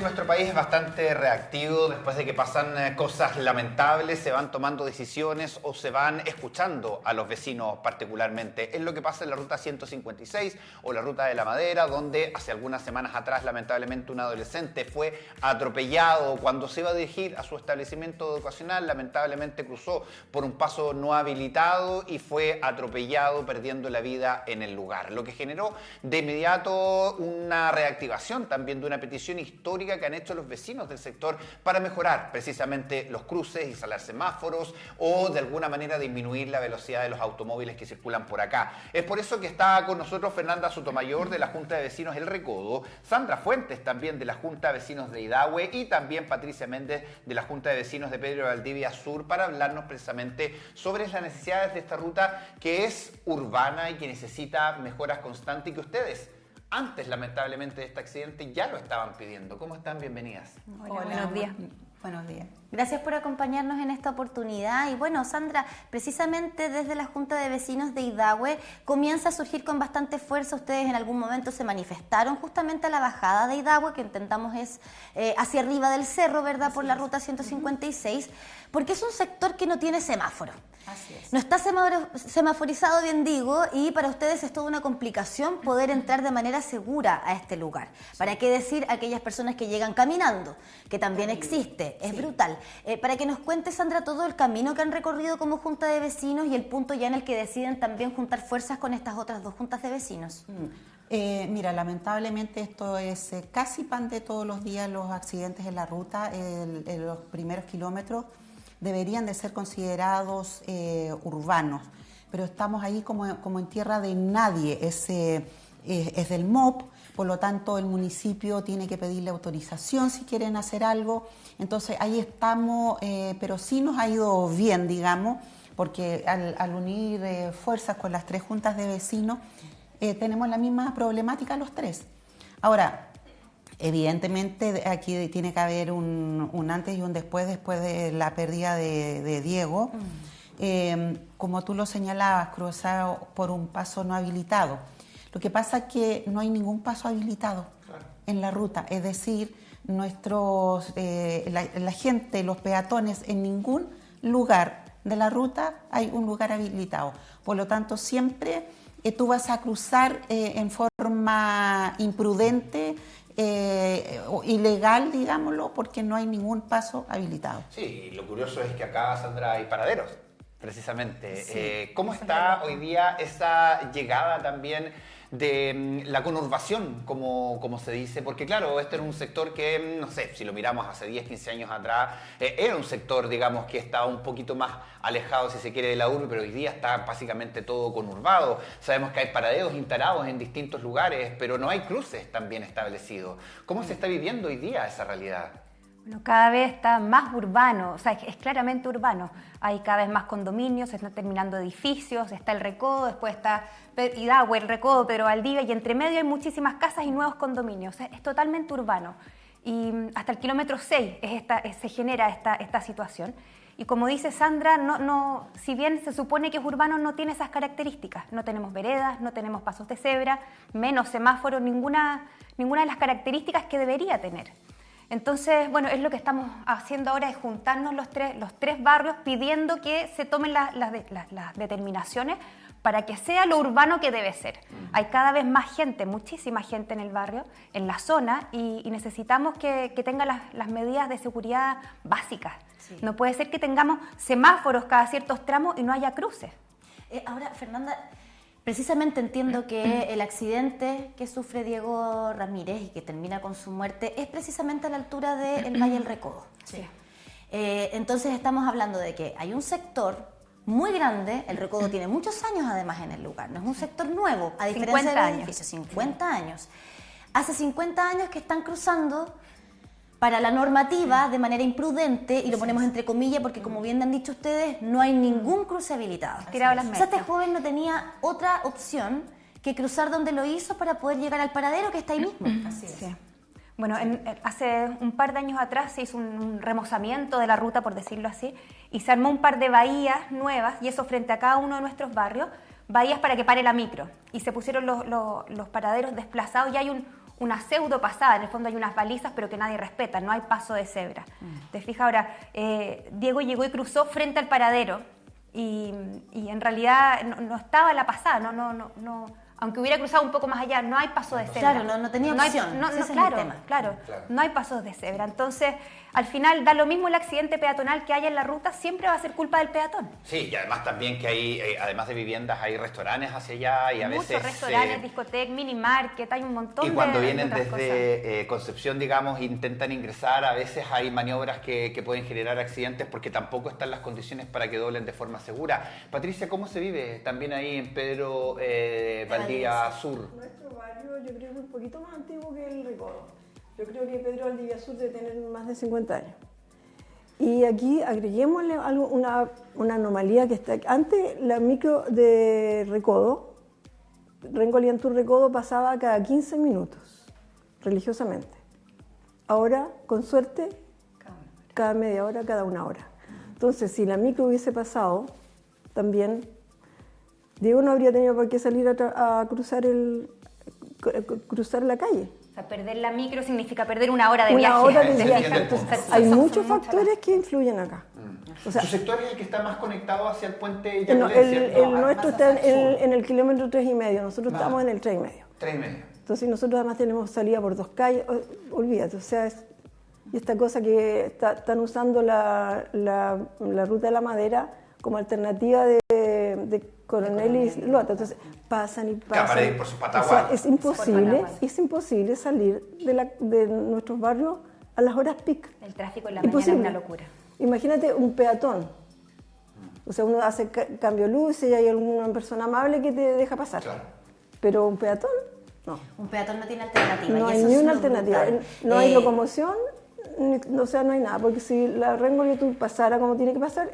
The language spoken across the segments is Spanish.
nuestro país es bastante reactivo. Después de que pasan cosas lamentables, se van tomando decisiones o se van escuchando a los vecinos particularmente. Es lo que pasa en la ruta 156 o la ruta de la Madera, donde hace algunas semanas atrás lamentablemente un adolescente fue atropellado cuando se iba a dirigir a su establecimiento educacional. Lamentablemente cruzó por un paso no habilitado y fue atropellado, perdiendo la vida en el lugar, lo que generó de inmediato una reactivación también de una petición histórica que han hecho los vecinos del sector para mejorar precisamente los cruces, instalar semáforos o de alguna manera disminuir la velocidad de los automóviles que circulan por acá. Es por eso que está con nosotros Fernanda Sotomayor de la Junta de Vecinos El Recodo, Sandra Fuentes también de la Junta de Vecinos de Idahue y también Patricia Méndez de la Junta de Vecinos de Pedro de Valdivia Sur para hablarnos precisamente sobre las necesidades de esta ruta que es urbana y que necesita mejoras constantes y que ustedes antes, lamentablemente, de este accidente ya lo estaban pidiendo. ¿Cómo están? Bienvenidas. Hola, buenos días. Buenos días. Gracias por acompañarnos en esta oportunidad. Y bueno, Sandra, precisamente desde la Junta de Vecinos de Idahue comienza a surgir con bastante fuerza. Ustedes en algún momento se manifestaron justamente a la bajada de Idahue, que intentamos es hacia arriba del cerro, ¿verdad? Por la ruta 156, porque es un sector que no tiene semáforo. Así es. No está semaforizado, bien digo, y para ustedes es toda una complicación poder entrar de manera segura a este lugar. Sí. ¿Para qué decir aquellas personas que llegan caminando? Que también existe, es brutal. Para que nos cuente, Sandra, todo el camino que han recorrido como Junta de Vecinos y el punto ya en el que deciden también juntar fuerzas con estas otras dos juntas de vecinos. Mira, lamentablemente esto es casi pan de todos los días, los accidentes en la ruta, en los primeros kilómetros deberían de ser considerados urbanos, pero estamos ahí como en tierra de nadie, es del MOP, por lo tanto el municipio tiene que pedirle autorización si quieren hacer algo, entonces ahí estamos, pero sí nos ha ido bien, digamos, porque al unir fuerzas con las tres juntas de vecinos, tenemos la misma problemática los tres. Ahora, evidentemente aquí tiene que haber un antes y un después de la pérdida de Diego. Como tú lo señalabas, cruzado por un paso no habilitado. Lo que pasa es que no hay ningún paso habilitado en la ruta, es decir, la gente, los peatones, en ningún lugar de la ruta hay un lugar habilitado. Por lo tanto, siempre tú vas a cruzar en forma imprudente, ilegal, digámoslo, porque no hay ningún paso habilitado. Sí, lo curioso es que acá, Sandra, hay paraderos, precisamente. Sí, ¿Cómo está hoy día esa llegada también de la conurbación, como se dice? Porque claro, este era un sector que, no sé, si lo miramos hace 10, 15 años atrás, era un sector, digamos, que estaba un poquito más alejado, si se quiere, de la urbe, pero hoy día está básicamente todo conurbado. Sabemos que hay paraderos instalados en distintos lugares, pero no hay cruces tan bien establecidos. ¿Cómo se está viviendo hoy día esa realidad? Bueno, cada vez está más urbano, o sea, es claramente urbano. Hay cada vez más condominios, se están terminando edificios, está el Recodo, después está Idahue, el Recodo, Pedro Valdivia, y entre medio hay muchísimas casas y nuevos condominios. O sea, es totalmente urbano. Y hasta el kilómetro 6 se genera esta situación. Y como dice Sandra, si bien se supone que es urbano, no tiene esas características. No tenemos veredas, no tenemos pasos de cebra, menos semáforos, ninguna de las características que debería tener. Entonces, bueno, es lo que estamos haciendo ahora, es juntarnos los tres barrios pidiendo que se tomen las determinaciones para que sea lo urbano que debe ser. Hay cada vez más gente, muchísima gente en el barrio, en la zona, y necesitamos que tenga las medidas de seguridad básicas. Sí. No puede ser que tengamos semáforos cada ciertos tramos y no haya cruces. Ahora, Fernanda, precisamente entiendo que el accidente que sufre Diego Ramírez y que termina con su muerte es precisamente a la altura del Valle del Recodo. Sí. Entonces estamos hablando de que hay un sector muy grande, el Recodo tiene muchos años además en el lugar, no es un sector nuevo, a diferencia del edificio, 50 años. Hace 50 años que están cruzando para la normativa de manera imprudente, y lo ponemos entre comillas porque, como bien han dicho ustedes, no hay ningún cruce habilitado. O sea, este joven no tenía otra opción que cruzar donde lo hizo para poder llegar al paradero que está ahí mismo. Así es. Sí. Bueno, hace un par de años atrás se hizo un remozamiento de la ruta, por decirlo así, y se armó un par de bahías nuevas, y eso frente a cada uno de nuestros barrios, bahías para que pare la micro, y se pusieron los paraderos desplazados, y hay una pseudo pasada, en el fondo hay unas balizas pero que nadie respeta, no hay paso de cebra. ¿Te fijas? Ahora, Diego llegó y cruzó frente al paradero y en realidad no estaba la pasada, aunque hubiera cruzado un poco más allá, no hay paso de cebra. Claro, no tenía opción. Claro, no hay pasos de cebra. Entonces, al final, da lo mismo el accidente peatonal que haya en la ruta, siempre va a ser culpa del peatón. Sí, y además también que hay, además de viviendas, hay restaurantes hacia allá y a muchos veces... restaurantes, discotecas, mini market, hay un montón de... Y cuando vienen otras desde Concepción, digamos, intentan ingresar, a veces hay maniobras que pueden generar accidentes porque tampoco están las condiciones para que doblen de forma segura. Patricia, ¿cómo se vive también ahí en Pedro Valdivia Sur? Nuestro barrio yo creo que es un poquito más antiguo que el Recodo. Yo creo que Pedro Valdivia Sur debe tener más de 50 años. Y aquí agreguémosle algo, una anomalía que está... Antes la micro de Recodo, Rengo Lientur Recodo, pasaba cada 15 minutos, religiosamente. Ahora, con suerte, cada media hora, cada una hora. Entonces, si la micro hubiese pasado, también Diego no habría tenido por qué salir a cruzar la calle. O sea, perder la micro significa perder una hora de viaje. Una hora de viaje. Entonces, hay muchos factores que influyen acá. O sea, ¿su sector es el que está más conectado hacia el puente No, Yacolé, el nuestro está en el kilómetro 3,5. Nosotros estamos en el 3,5. 3,5. Entonces nosotros además tenemos salida por 2 calles. Olvídate, o sea, y esta cosa que están usando la ruta de la Madera como alternativa de Coronel y Lota. Entonces pasan y pasan. Para ir por sus pataguas. O sea, es imposible salir de nuestros barrios a las horas peak. El tráfico en la mañana es una locura. Imagínate un peatón. O sea, uno hace cambio de luz y hay alguna persona amable que te deja pasar. Claro. Pero un peatón, no. Un peatón no tiene alternativa. No y hay eso ni es una lo alternativa. brutal. No hay locomoción, o sea, no hay nada. Porque si la Rengo Lientur pasara como tiene que pasar,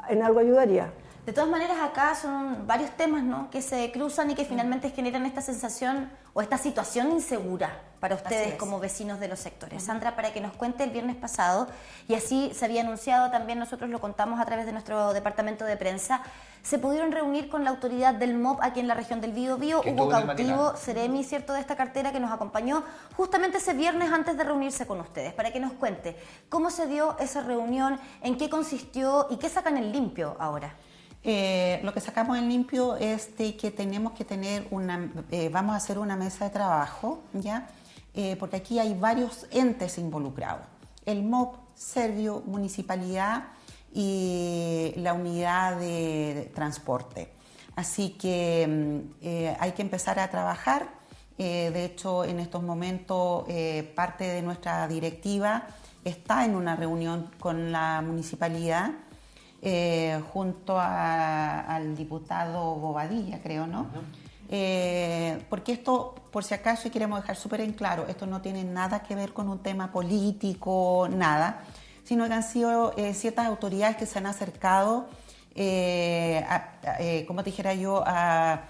en algo ayudaría. De todas maneras, acá son varios temas, ¿no?, que se cruzan y que finalmente generan esta sensación o esta situación insegura para ustedes como vecinos de los sectores. Sandra, para que nos cuente, el viernes pasado, y así se había anunciado también, nosotros lo contamos a través de nuestro departamento de prensa, se pudieron reunir con la autoridad del MOP aquí en la región del Biobío. Hugo Cautivo, Seremi, ¿cierto?, de esta cartera, que nos acompañó justamente ese viernes antes de reunirse con ustedes, para que nos cuente cómo se dio esa reunión, en qué consistió y qué sacan en limpio ahora. Lo que sacamos en limpio es de que tenemos que tener vamos a hacer una mesa de trabajo, ¿ya? Porque aquí hay varios entes involucrados. El MOP, Servio, Municipalidad y la unidad de transporte. Así que hay que empezar a trabajar. De hecho, en estos momentos parte de nuestra directiva está en una reunión con la municipalidad, junto al diputado Bobadilla, creo, ¿no? Porque esto, por si acaso, y queremos dejar súper en claro, esto no tiene nada que ver con un tema político, nada, sino que han sido ciertas autoridades que se han acercado, como te dijera yo, a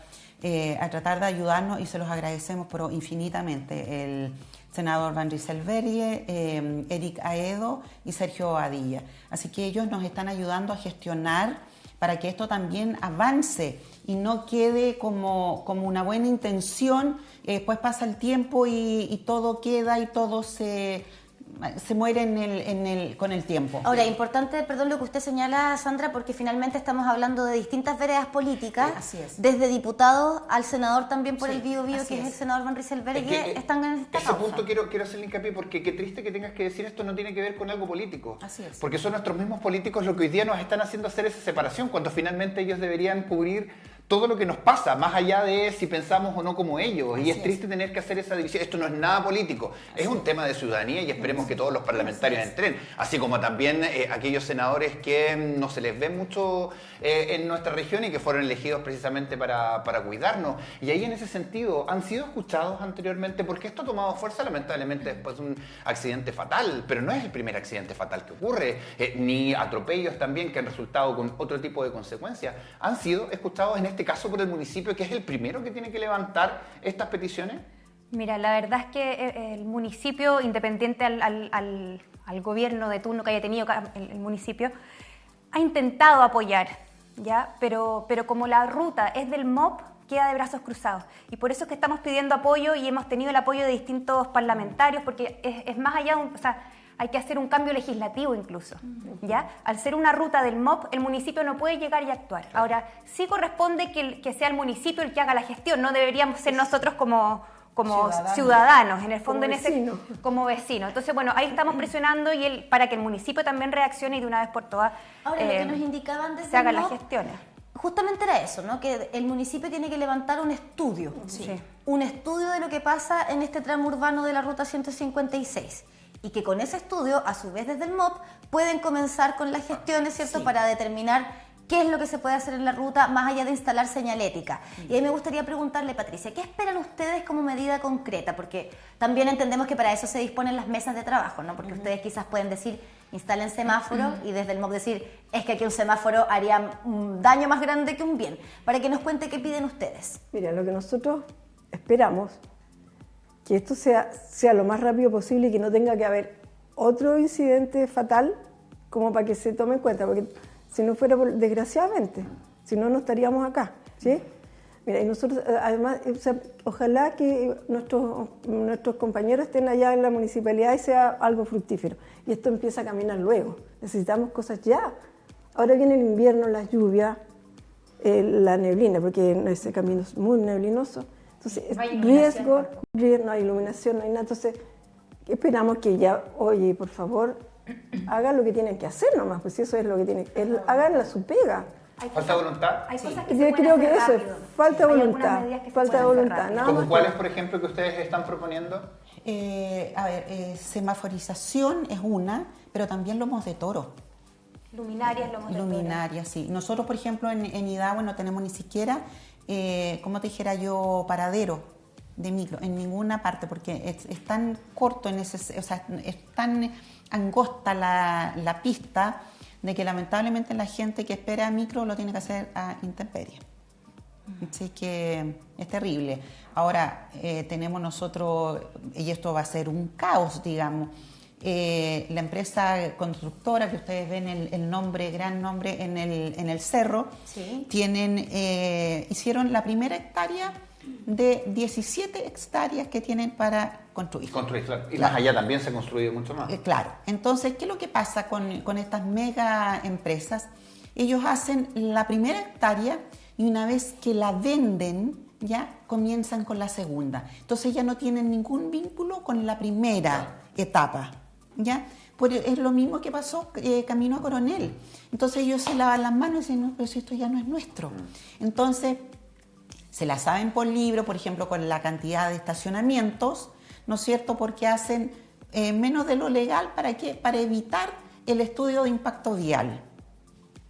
tratar de ayudarnos, y se los agradecemos pero infinitamente. El senador Van Rieselberghe, Eric Aedo y Sergio Bobadilla. Así que ellos nos están ayudando a gestionar para que esto también avance y no quede como una buena intención. Después pasa el tiempo y todo queda y todo se muere con el tiempo. Ahora, importante, perdón, lo que usted señala, Sandra, porque finalmente estamos hablando de distintas veredas políticas, así es. Desde diputados al senador también por el Biobío, que es es el senador Van Rieselberghe, están en esta ese causa. punto quiero hacerle hincapié, porque qué triste que tengas que decir esto, no tiene que ver con algo político. Así es. Porque son nuestros mismos políticos los que hoy día nos están haciendo hacer esa separación, cuando finalmente ellos deberían cubrir todo lo que nos pasa, más allá de si pensamos o no como ellos. Y es triste tener que hacer esa división. Esto no es nada político, es un tema de ciudadanía, y esperemos que todos los parlamentarios entren, así como también aquellos senadores que no se les ve mucho en nuestra región y que fueron elegidos precisamente para cuidarnos. Y ahí, en ese sentido, ¿han sido escuchados anteriormente? Porque esto ha tomado fuerza lamentablemente después de un accidente fatal, pero no es el primer accidente fatal que ocurre, ni atropellos también que han resultado con otro tipo de consecuencias. ¿Han sido escuchados en este caso por el municipio, que es el primero que tiene que levantar estas peticiones? Mira, la verdad es que el municipio, independiente al gobierno de turno que haya tenido el municipio, ha intentado apoyar, ¿ya? Pero como la ruta es del MOP, queda de brazos cruzados. Y por eso es que estamos pidiendo apoyo y hemos tenido el apoyo de distintos parlamentarios, porque es más allá, o sea, hay que hacer un cambio legislativo incluso, ¿ya? Al ser una ruta del MOP, el municipio no puede llegar y actuar. Ahora, sí corresponde que sea el municipio el que haga la gestión, no deberíamos ser nosotros como ciudadanos, en el fondo como vecinos. Entonces, bueno, ahí estamos presionando para que el municipio también reaccione y de una vez por todas ahora, lo que nos indicaban desde se hagan las gestiones. Justamente era eso, ¿no? Que el municipio tiene que levantar un estudio, un estudio de lo que pasa en este tramo urbano de la Ruta 156. Y que con ese estudio, a su vez desde el MOP, pueden comenzar con las gestiones, ¿cierto? Para determinar qué es lo que se puede hacer en la ruta, más allá de instalar señalética. Y ahí me gustaría preguntarle, Patricia, ¿qué esperan ustedes como medida concreta? Porque también entendemos que para eso se disponen las mesas de trabajo, ¿no? Porque ustedes quizás pueden decir, instalen semáforos, y desde el MOP decir, es que aquí un semáforo haría un daño más grande que un bien. Para que nos cuente qué piden ustedes. Mira, lo que nosotros esperamos, que esto sea lo más rápido posible y que no tenga que haber otro incidente fatal como para que se tome en cuenta, porque si no fuera, desgraciadamente, si no, no estaríamos acá, ¿sí? Mira, y nosotros, además, o sea, ojalá que nuestros compañeros estén allá en la municipalidad y sea algo fructífero. Y esto empieza a caminar luego. Necesitamos cosas ya. Ahora viene el invierno, las lluvias, la neblina, porque ese camino es muy neblinoso. Entonces, no hay riesgo, no hay iluminación, no hay nada. Entonces, esperamos que ya, oye, por favor, hagan lo que tienen que hacer nomás, pues eso es lo que tienen, hagan su pega. ¿Falta voluntad? Hay cosas que Yo creo que eso es falta de voluntad. ¿Como cuáles, por ejemplo, que ustedes están proponiendo? Semaforización es una, pero también lomos de toro. Luminarias, sí. Nosotros, por ejemplo, en Idagüe no tenemos ni siquiera, como te dijera yo, paradero de micro, en ninguna parte, porque es tan corto, o sea, es tan angosta la pista, de que lamentablemente la gente que espera a micro lo tiene que hacer a intemperie. Así que es terrible. Ahora tenemos nosotros, y esto va a ser un caos, digamos, la empresa constructora, que ustedes ven el nombre, gran nombre en el cerro, ¿sí? Hicieron la primera hectárea de 17 hectáreas que tienen para construir. Claro. Y más allá también se ha construido mucho más. Claro. Entonces, ¿qué es lo que pasa con estas mega empresas? Ellos hacen la primera hectárea y una vez que la venden, ya comienzan con la segunda. Entonces ya no tienen ningún vínculo con la primera etapa, ¿ya? Pues es lo mismo que pasó camino a Coronel. Entonces ellos se lavan las manos y dicen, no, pero si esto ya no es nuestro. Entonces, se la saben por libro, por ejemplo, con la cantidad de estacionamientos, ¿no es cierto? Porque hacen menos de lo legal, ¿para qué? Para evitar el estudio de impacto vial.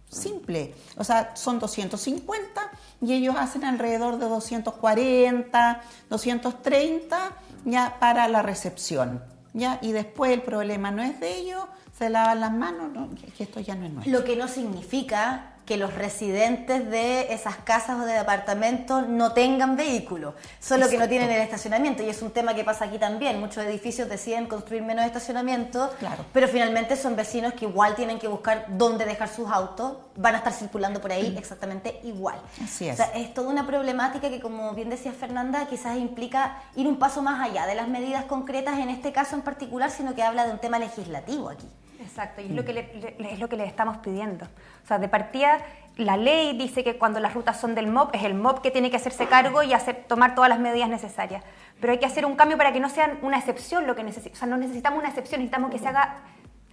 Simple. O sea, son 250 y ellos hacen alrededor de 240, 230 ya para la recepción. ¿Ya? Y después el problema no es de ellos, se lavan las manos, no, que esto ya no es nuestro. Lo que no significa que los residentes de esas casas o de departamentos no tengan vehículos, solo que no tienen el estacionamiento, y es un tema que pasa aquí también. Muchos edificios deciden construir menos estacionamientos, claro, pero finalmente son vecinos que igual tienen que buscar dónde dejar sus autos, van a estar circulando por ahí exactamente igual. Así es. O sea, es toda una problemática que, como bien decía Fernanda, quizás implica ir un paso más allá de las medidas concretas en este caso en particular, sino que habla de un tema legislativo aquí. Exacto, y es lo que le estamos pidiendo. O sea, de partida, la ley dice que cuando las rutas son del MOP, es el MOP que tiene que hacerse cargo y tomar todas las medidas necesarias. Pero hay que hacer un cambio para que no sean una excepción lo que necesitamos. O sea, no necesitamos una excepción, necesitamos que se haga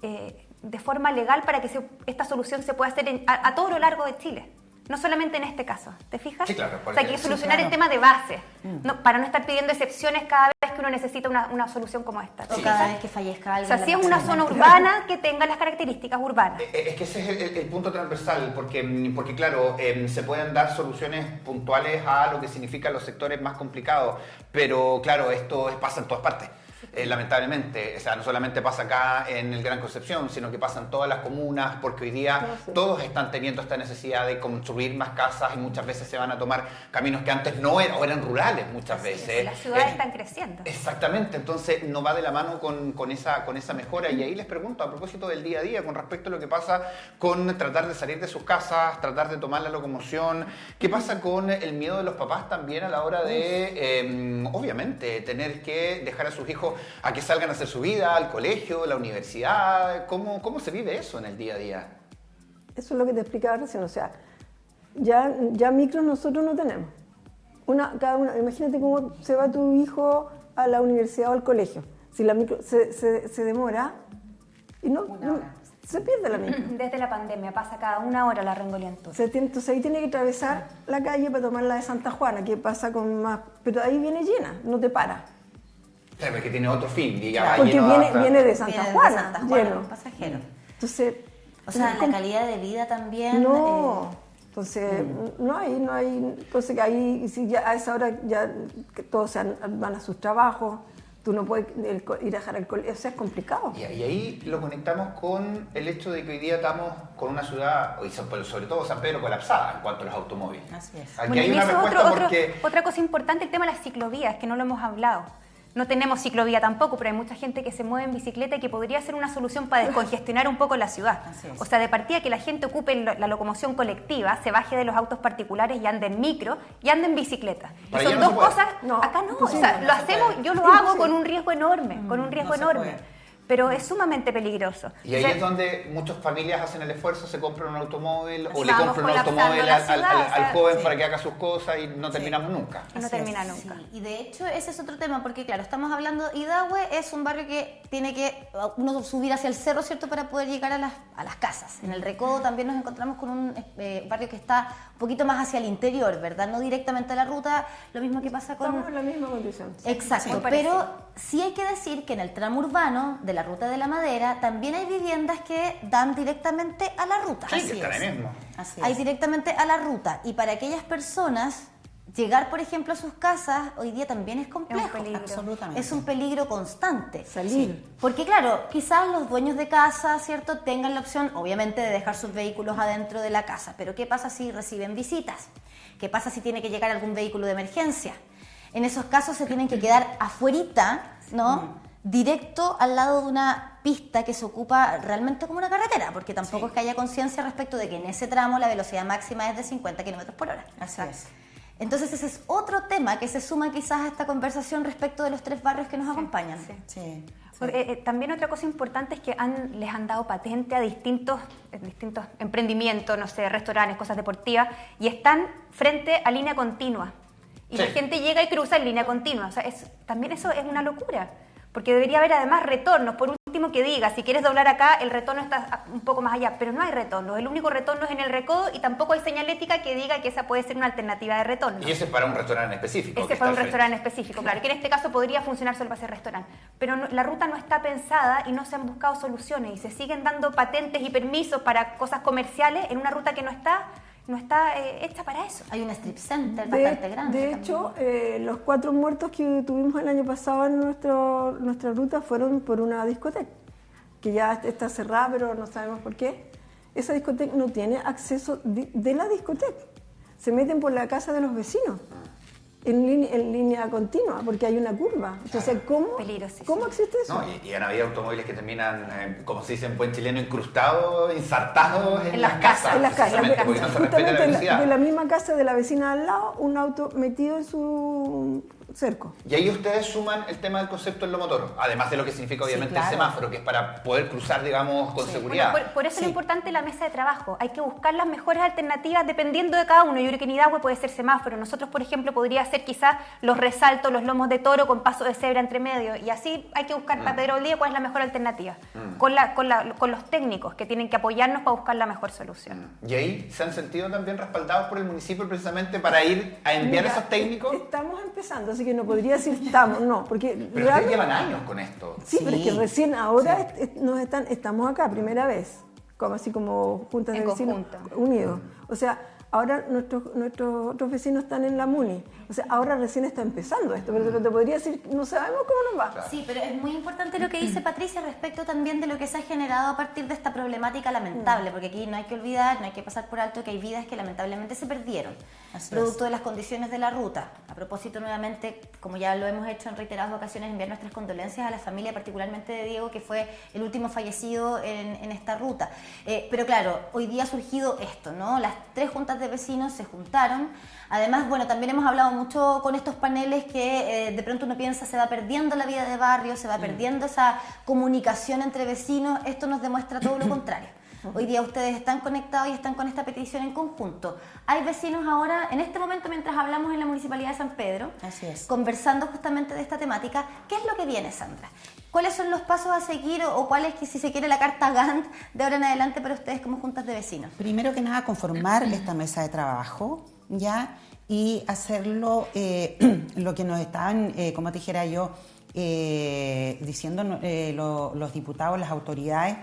de forma legal para que esta solución se pueda hacer a todo lo largo de Chile. No solamente en este caso, ¿te fijas? Sí, claro. O sea, hay que solucionar el tema de base, para no estar pidiendo excepciones cada vez que uno necesita una solución como esta. O cada vez que fallezca algo. O sea, si es una zona urbana que tenga las características urbanas. Es que ese es el punto transversal, porque claro, se pueden dar soluciones puntuales a lo que significan los sectores más complicados, pero claro, esto pasa en todas partes. lamentablemente. O sea, no solamente pasa acá en el Gran Concepción, sino que pasa en todas las comunas, porque hoy día todos están teniendo esta necesidad de construir más casas y muchas veces se van a tomar caminos que antes no eran, o eran rurales muchas veces. Las ciudades están creciendo. Exactamente, entonces no va de la mano con esa mejora. Y ahí les pregunto, a propósito del día a día, con respecto a lo que pasa con tratar de salir de sus casas, tratar de tomar la locomoción, ¿qué pasa con el miedo de los papás también a la hora de, obviamente, tener que dejar a sus hijos a que salgan a hacer su vida, al colegio, la universidad? ¿Cómo se vive eso en el día a día? Eso es lo que te explicaba recién, o sea, ya micros nosotros no tenemos. Cada una, imagínate cómo se va tu hijo a la universidad o al colegio. Si la micro se demora y se pierde la micro. Desde la pandemia pasa cada 1 hora la Rengolientur. Entonces ahí tiene que atravesar la calle para tomar la de Santa Juana, que pasa con más... Pero ahí viene llena, no te para. Claro, es que tiene otro fin, digamos. Porque viene de Santa Juana, lleno. Pasajero. Entonces... O sea, la calidad de vida también... No, entonces no hay... Entonces ahí, si ya a esa hora ya que todos van a sus trabajos, tú no puedes ir a dejar el colegio, o sea, es complicado. Y ahí lo conectamos con el hecho de que hoy día estamos con una ciudad, y sobre todo San Pedro, colapsada en cuanto a los automóviles. Así es. Aquí bueno, hay una respuesta otra cosa importante, el tema de las ciclovías, que no lo hemos hablado. No tenemos ciclovía tampoco, pero hay mucha gente que se mueve en bicicleta y que podría ser una solución para descongestionar un poco la ciudad. O sea, de partida que la gente ocupe la locomoción colectiva, se baje de los autos particulares y ande en micro y ande en bicicleta. Y son dos cosas, acá no, o sea, lo hacemos, yo lo hago con un riesgo enorme, pero es sumamente peligroso. Y ahí es donde muchas familias hacen el esfuerzo, se compran un automóvil o le compran un automóvil al joven para que haga sus cosas y no terminamos nunca. No termina nunca. Sí. Y de hecho ese es otro tema, porque claro, estamos hablando, Idahue es un barrio que tiene que uno subir hacia el cerro, ¿cierto?, para poder llegar a las casas. En el Recodo también nos encontramos con un barrio que está un poquito más hacia el interior, ¿verdad? No directamente a la ruta, lo mismo que pasa con... Estamos en la misma condición. Exacto, sí, pero sí hay que decir que en el tramo urbano de la Ruta de la Madera también hay viviendas que dan directamente a la ruta. Sí, está ahí mismo. Hay directamente a la ruta, y para aquellas personas llegar, por ejemplo, a sus casas hoy día también es complejo. Es un peligro. Absolutamente. Es un peligro constante. Salir. Sí. Porque claro, quizás los dueños de casa, ¿cierto?, tengan la opción, obviamente, de dejar sus vehículos adentro de la casa. Pero ¿qué pasa si reciben visitas? ¿Qué pasa si tiene que llegar algún vehículo de emergencia? En esos casos se tienen que quedar afuerita, ¿no?, directo al lado de una pista que se ocupa realmente como una carretera, porque tampoco es que haya conciencia respecto de que en ese tramo la velocidad máxima es de 50 km/h. Así es. Entonces ese es otro tema que se suma quizás a esta conversación respecto de los 3 barrios que nos acompañan. Sí. También otra cosa importante es que les han dado patente a distintos emprendimientos, no sé, restaurantes, cosas deportivas, y están frente a línea continua. Y la gente llega y cruza en línea continua. O sea, también eso es una locura. Porque debería haber además retornos. Por último, que diga, si quieres doblar acá, el retorno está un poco más allá. Pero no hay retorno. El único retorno es en el Recodo, y tampoco hay señalética que diga que esa puede ser una alternativa de retorno. Y ese es para un restaurante específico. Ese es para un restaurante específico, claro. Que en este caso podría funcionar solo para ese restaurante. Pero la ruta no está pensada y no se han buscado soluciones. Y se siguen dando patentes y permisos para cosas comerciales en una ruta que no está hecha para eso. Hay un strip center bastante grande. De hecho, los 4 muertos que tuvimos el año pasado en nuestra ruta fueron por una discoteca, que ya está cerrada, pero no sabemos por qué. Esa discoteca no tiene acceso de la discoteca. Se meten por la casa de los vecinos, en línea continua, porque hay una curva. Entonces, ¿cómo existe eso? No, y han habido automóviles que terminan, como se dice en buen chileno, incrustados, ensartados en las casas. En las casas. Porque no se respeta la velocidad. De la misma casa de la vecina al lado, un auto metido en su cerco. Y ahí ustedes suman el tema del concepto en lo motor, además de lo que significa obviamente el semáforo, que es para poder cruzar, digamos, con seguridad. Bueno, por eso es importante la mesa de trabajo. Hay que buscar las mejores alternativas dependiendo de cada uno. Yo creo que en Idahue puede ser semáforo. Nosotros, por ejemplo, podría ser quizás los resaltos, los lomos de toro con paso de cebra entre medio. Y así hay que buscar para Pedro Valdivia cuál es la mejor alternativa. Con los técnicos que tienen que apoyarnos para buscar la mejor solución. ¿Y ahí se han sentido también respaldados por el municipio precisamente para ir a enviar a esos técnicos? Estamos empezando, así que no podría decir estamos, no, porque... Pero ustedes llevan años con esto. Sí, pero es que recién ahora estamos acá, primera vez, así como juntas de vecinos unidos. O sea, ahora nuestros otros vecinos están en la MUNI. O sea, ahora recién está empezando esto, pero te podría decir, no sabemos cómo nos va. Sí, pero es muy importante lo que dice Patricia respecto también de lo que se ha generado a partir de esta problemática lamentable, porque aquí no hay que olvidar, no hay que pasar por alto que hay vidas que lamentablemente se perdieron, producto de las condiciones de la ruta. A propósito, nuevamente, como ya lo hemos hecho en reiteradas ocasiones, enviar nuestras condolencias a la familia, particularmente de Diego, que fue el último fallecido en esta ruta. Pero claro, hoy día ha surgido esto, ¿no? Las 3 juntas de vecinos se juntaron. Además, bueno, también hemos hablado mucho con estos paneles que de pronto uno piensa se va perdiendo la vida de barrio, se va perdiendo esa comunicación entre vecinos. Esto nos demuestra todo lo contrario. Hoy día ustedes están conectados y están con esta petición en conjunto. Hay vecinos ahora, en este momento, mientras hablamos en la Municipalidad de San Pedro, conversando justamente de esta temática. ¿Qué es lo que viene, Sandra? ¿Cuáles son los pasos a seguir o cuál es, si se quiere, la carta Gantt de ahora en adelante para ustedes como juntas de vecinos? Primero que nada, conformar esta mesa de trabajo, ¿ya? Y hacerlo lo que nos estaban, como te dijera yo, diciendo los diputados, las autoridades,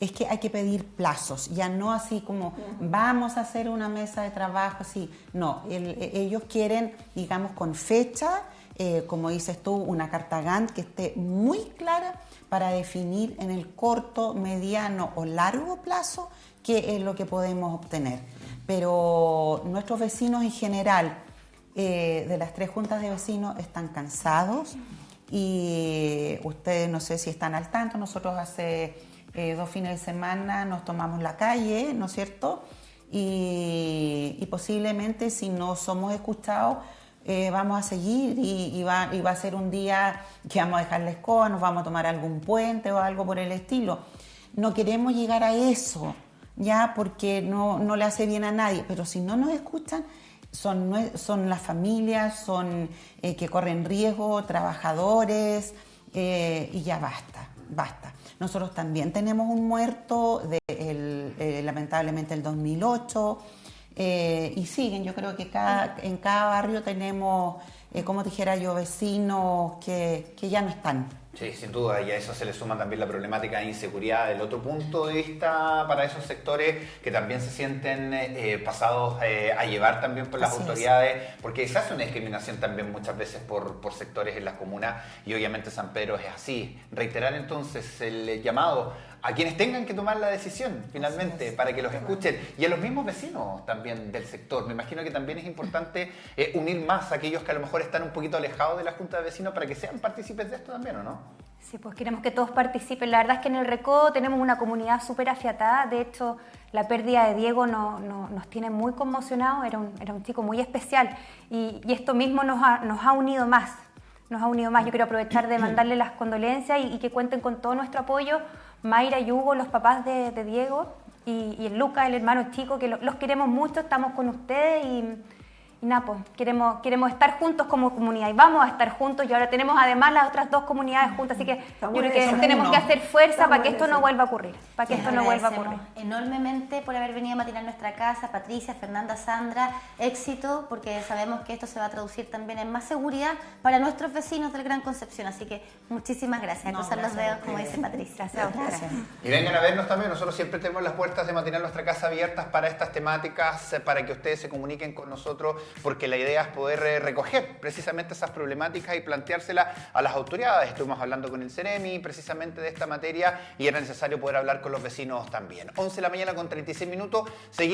es que hay que pedir plazos, ya no así como vamos a hacer una mesa de trabajo, así. No, ellos quieren, digamos, con fecha, como dices tú, una carta Gantt que esté muy clara para definir en el corto, mediano o largo plazo qué es lo que podemos obtener. Pero nuestros vecinos en general, de las 3 juntas de vecinos, están cansados y ustedes no sé si están al tanto, nosotros hace 2 fines de semana nos tomamos la calle, ¿no es cierto? Y posiblemente si no somos escuchados vamos a seguir y va a ser un día que vamos a dejar la escoba, nos vamos a tomar algún puente o algo por el estilo. No queremos llegar a eso, ya, porque no le hace bien a nadie, pero si no nos escuchan, son las familias, son que corren riesgo, trabajadores, y ya basta. Nosotros también tenemos un muerto, lamentablemente el 2008, y siguen, yo creo que en cada barrio tenemos, como dijera yo, vecinos que ya no están. Sí, sin duda, y a eso se le suma también la problemática de inseguridad del otro punto de vista para esos sectores que también se sienten pasados a llevar también por las autoridades, porque se hace una discriminación también muchas veces por sectores en las comunas y obviamente San Pedro es así. Reiterar entonces el llamado a quienes tengan que tomar la decisión finalmente para que los escuchen y a los mismos vecinos también del sector. Me imagino que también es importante unir más a aquellos que a lo mejor están un poquito alejados de la Junta de Vecinos para que sean partícipes de esto también, ¿o no? Sí, pues queremos que todos participen. La verdad es que en el Recodo tenemos una comunidad súper afiatada. De hecho, la pérdida de Diego nos tiene muy conmocionados. Era un chico muy especial y esto mismo nos ha unido más. Yo quiero aprovechar de mandarle las condolencias y que cuenten con todo nuestro apoyo. Mayra y Hugo, los papás de Diego, y el Lucas, el hermano chico, que los queremos mucho, estamos con ustedes y nada, pues, queremos estar juntos como comunidad y vamos a estar juntos y ahora tenemos además las otras 2 comunidades juntas, así que yo creo que tenemos que hacer fuerza para que esto no vuelva a ocurrir, enormemente por haber venido a Matinal Nuestra Casa, Patricia, Fernanda, Sandra, éxito, porque sabemos que esto se va a traducir también en más seguridad para nuestros vecinos del Gran Concepción, así que muchísimas gracias, a cruzar los dedos, como dice Patricia. Gracias. Y vengan a vernos también, nosotros siempre tenemos las puertas de Matinal Nuestra Casa abiertas para estas temáticas, para que ustedes se comuniquen con nosotros, porque la idea es poder recoger precisamente esas problemáticas y planteárselas a las autoridades. Estuvimos hablando con el Ceremi precisamente de esta materia y era necesario poder hablar con los vecinos también. 11 de la mañana con 36 minutos, seguimos.